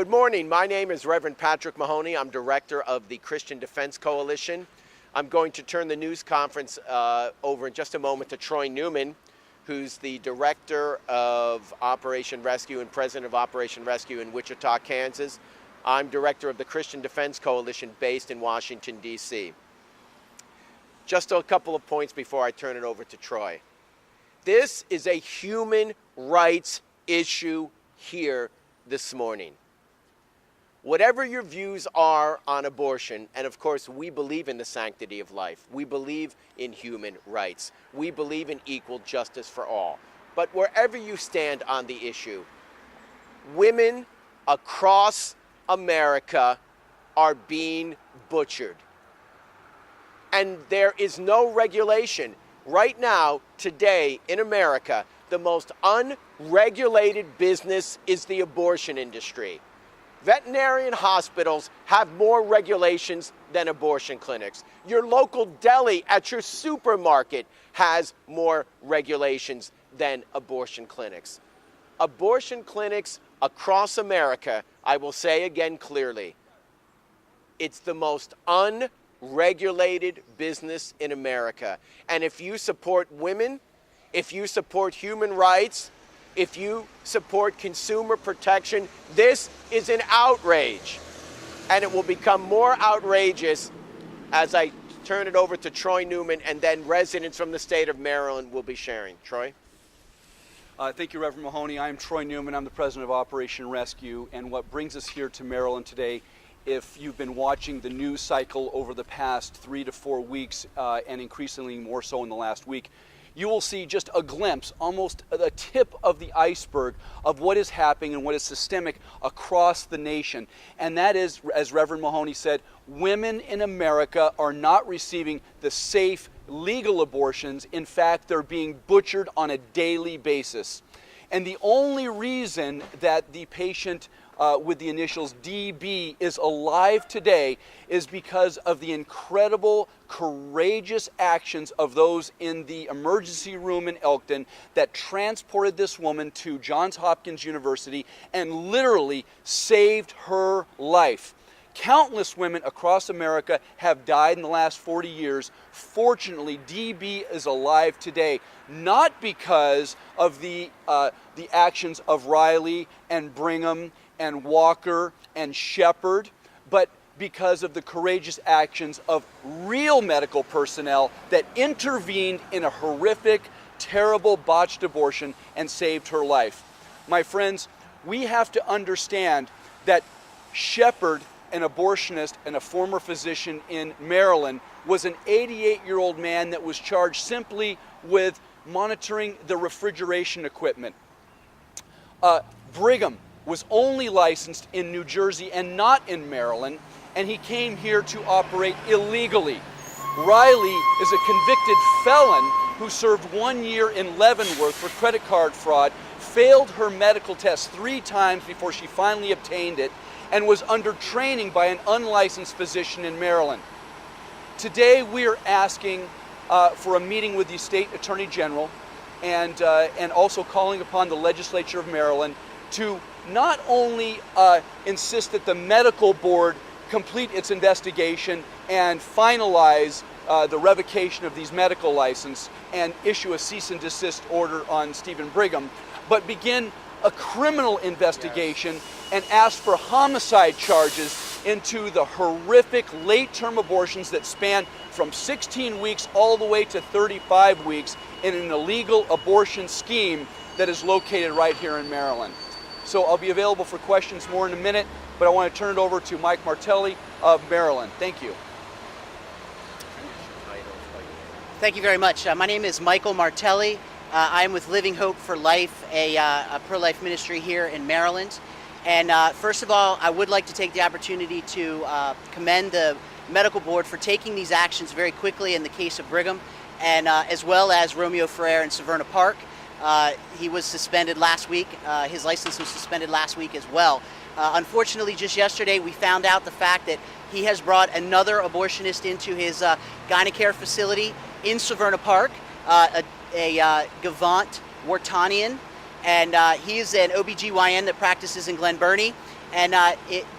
Good morning. My name is Reverend Patrick Mahoney. I'm director of the Christian Defense Coalition. I'm going to turn the news conference over in just a moment to Troy Newman, who's the director of Operation Rescue and president of Operation Rescue in Wichita, Kansas. I'm director of the Christian Defense Coalition based in Washington, D.C. Just a couple of points before I turn it over to Troy. This is a human rights issue here this morning. Whatever your views are on abortion, and of course we believe in the sanctity of life, we believe in human rights, we believe in equal justice for all, but wherever you stand on the issue, women across America are being butchered. And there is no regulation. Right now, today in America, the most unregulated business is the abortion industry. Veterinarian hospitals have more regulations than abortion clinics. Your local deli at your supermarket has more regulations than abortion clinics. Abortion clinics across America, I will say again clearly, it's the most unregulated business in America. And if you support women, if you support human rights, if you support consumer protection, this is an outrage. And it will become more outrageous as I turn it over to Troy Newman, and then residents from the state of Maryland will be sharing. Troy? Thank you, Reverend Mahoney. I'm Troy Newman. I'm the president of Operation Rescue. And what brings us here to Maryland today, if you've been watching the news cycle over the past 3 to 4 weeks, and increasingly more so in the last week, you will see just a glimpse, almost the tip of the iceberg of what is happening and what is systemic across the nation. And that is, as Reverend Mahoney said, women in America are not receiving the safe, legal abortions. In fact, they're being butchered on a daily basis. And the only reason that the patient with the initials DB is alive today is because of the incredible, courageous actions of those in the emergency room in Elkton that transported this woman to Johns Hopkins University and literally saved her life. Countless women across America have died in the last 40 years. Fortunately, DB is alive today, not because of the actions of Riley and Brigham and Walker and Shepard, but because of the courageous actions of real medical personnel that intervened in a horrific, terrible, botched abortion and saved her life. My friends, we have to understand that Shepard, an abortionist and a former physician in Maryland, was an 88-year-old man that was charged simply with monitoring the refrigeration equipment. Brigham was only licensed in New Jersey and not in Maryland, and he came here to operate illegally. Riley is a convicted felon who served 1 year in Leavenworth for credit card fraud, failed her medical test 3 times before she finally obtained it, and was under training by an unlicensed physician in Maryland. Today we are asking for a meeting with the State Attorney General and also calling upon the legislature of Maryland to not only insist that the medical board complete its investigation and finalize the revocation of these medical licenses and issue a cease and desist order on Stephen Brigham, but begin a criminal investigation and ask for homicide charges into the horrific late-term abortions that span from 16 weeks all the way to 35 weeks in an illegal abortion scheme that is located right here in Maryland. So I'll be available for questions more in a minute, but I want to turn it over to Mike Martelli of Maryland. Thank you. Thank you very much. My name is Michael Martelli. I'm with Living Hope for Life, a pro-life ministry here in Maryland. And first of all, I would like to take the opportunity to commend the medical board for taking these actions very quickly in the case of Brigham, and as well as Romeo Ferrer in Severna Park. He was suspended last week. His license was suspended last week as well. Unfortunately, just yesterday we found out the fact that he has brought another abortionist into his gynecare facility in Severna Park, a Gavant Wartanian, and he's an OBGYN that practices in Glen Burnie. And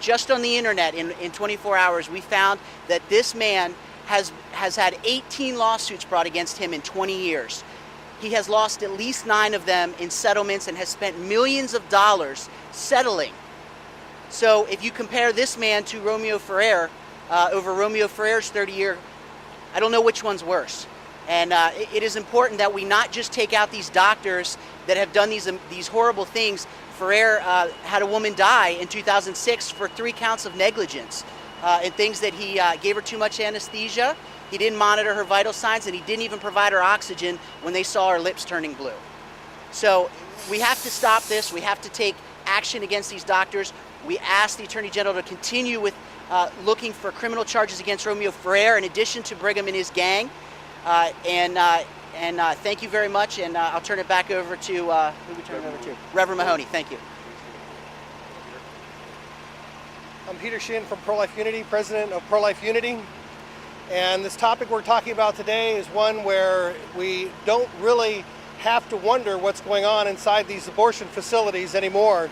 just on the internet in 24 hours, we found that this man has had 18 lawsuits brought against him in 20 years. He has lost at least 9 of them in settlements and has spent millions of dollars settling. So if you compare this man to Romeo Ferrer, over Romeo Ferrer's 30-year, I don't know which one's worse. And it is important that we not just take out these doctors that have done these horrible things. Ferrer had a woman die in 2006 for 3 counts of negligence and things that he gave her too much anesthesia, he didn't monitor her vital signs, and he didn't even provide her oxygen when they saw her lips turning blue. So we have to stop this. We have to take action against these doctors. We ask the Attorney General to continue with looking for criminal charges against Romeo Ferrer in addition to Brigham and his gang. Thank you very much, and I'll turn it back over to, who we turn it over to? Reverend Mahoney, thank you. I'm Peter Shinn from Pro-Life Unity, president of Pro-Life Unity. And this topic we're talking about today is one where we don't really have to wonder what's going on inside these abortion facilities anymore.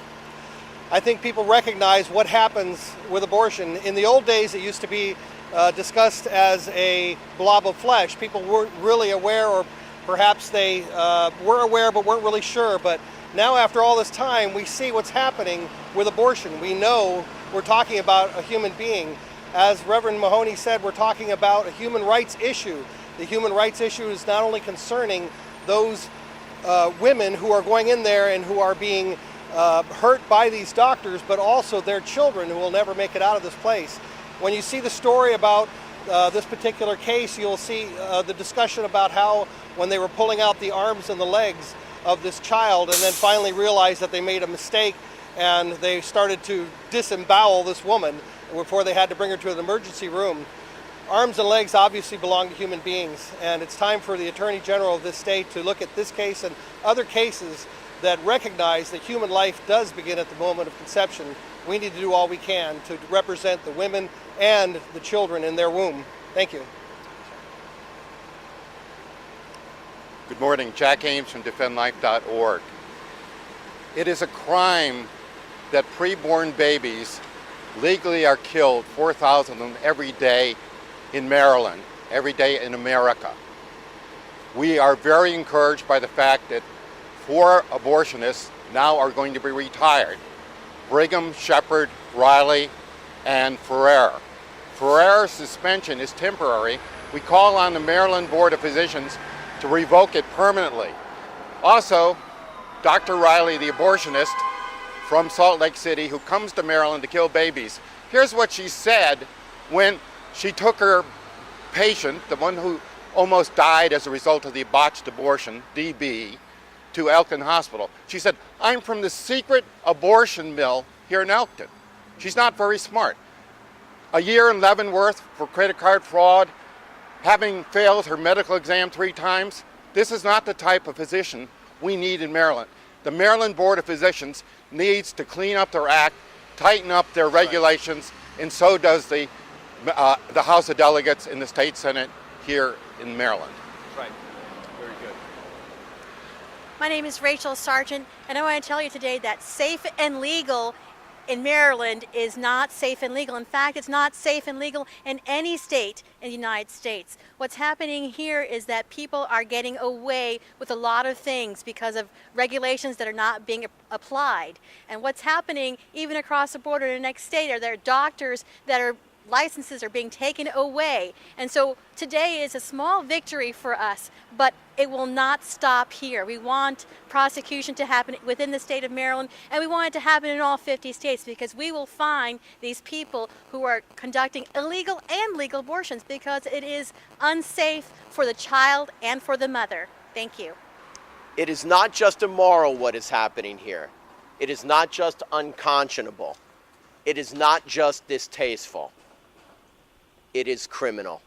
I think people recognize what happens with abortion. In the old days, it used to be discussed as a blob of flesh. People weren't really aware, or perhaps they were aware but weren't really sure. But now, after all this time, we see what's happening with abortion. We know we're talking about a human being. As Reverend Mahoney said, we're talking about a human rights issue. The human rights issue is not only concerning those women who are going in there and who are being hurt by these doctors, but also their children who will never make it out of this place. When you see the story about this particular case, you'll see the discussion about how when they were pulling out the arms and the legs of this child and then finally realized that they made a mistake and they started to disembowel this woman before they had to bring her to an emergency room. Arms and legs obviously belong to human beings, and it's time for the Attorney General of this state to look at this case and other cases that recognize that human life does begin at the moment of conception. We need to do all we can to represent the women and the children in their womb. Thank you. Good morning, Jack Ames from defendlife.org. It is a crime that preborn babies legally are killed, 4,000 of them every day in Maryland, every day in America. We are very encouraged by the fact that 4 abortionists now are going to be retired: Brigham, Shepard, Riley, and Ferrer. Ferrer's suspension is temporary. We call on the Maryland Board of Physicians to revoke it permanently. Also, Dr. Riley, the abortionist from Salt Lake City, who comes to Maryland to kill babies. Here's what she said when she took her patient, the one who almost died as a result of the botched abortion, DB, to Elkin Hospital. She said, "I'm from the secret abortion mill here in Elkton." She's not very smart. A year in Leavenworth for credit card fraud, having failed her medical exam 3 times. This is not the type of physician we need in Maryland. The Maryland Board of Physicians needs to clean up their act, tighten up their regulations, and so does the House of Delegates in the State Senate here in Maryland. Right. Very good. My name is Rachel Sargent, and I want to tell you today that safe and legal in Maryland is not safe and legal. In fact, it's not safe and legal in any state in the United States. What's happening here is that people are getting away with a lot of things because of regulations that are not being applied. And what's happening even across the border in the next state are there doctors that are licenses are being taken away. And so today is a small victory for us, but it will not stop here. We want prosecution to happen within the state of Maryland, and we want it to happen in all 50 states, because we will find these people who are conducting illegal and legal abortions, because it is unsafe for the child and for the mother. Thank you. It is not just immoral what is happening here. It is not just unconscionable. It is not just distasteful. It is criminal.